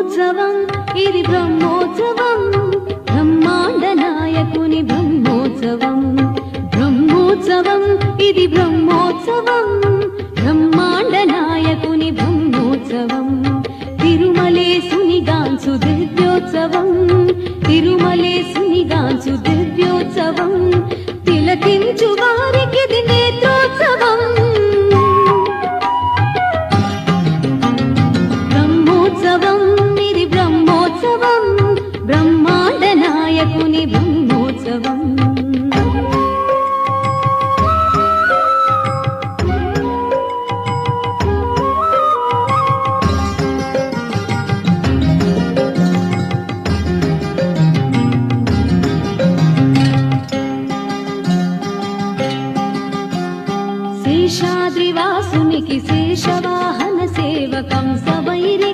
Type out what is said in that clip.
బ్రహ్మోత్సవం ఇది బ్రహ్మోత్సవం బ్రహ్మాండ నాయకుని బ్రహ్మోత్సవం బ్రహ్మోత్సవం ఇది బ్రహ్మోత్సవం బ్రహ్మాండ నాయకుని బ్రహ్మోత్సవం తిరుమలేశునిగాంచు దివ్యోత్సవం తిరుమలేశునిగాంచు దివ్యోత్సవం తిలకించు వారికిది నేత్రోత్సవం బ్రహ్మోత్సవం ఇది బ్రహ్మోత్సవం బ్రహ్మాండ నాయకుని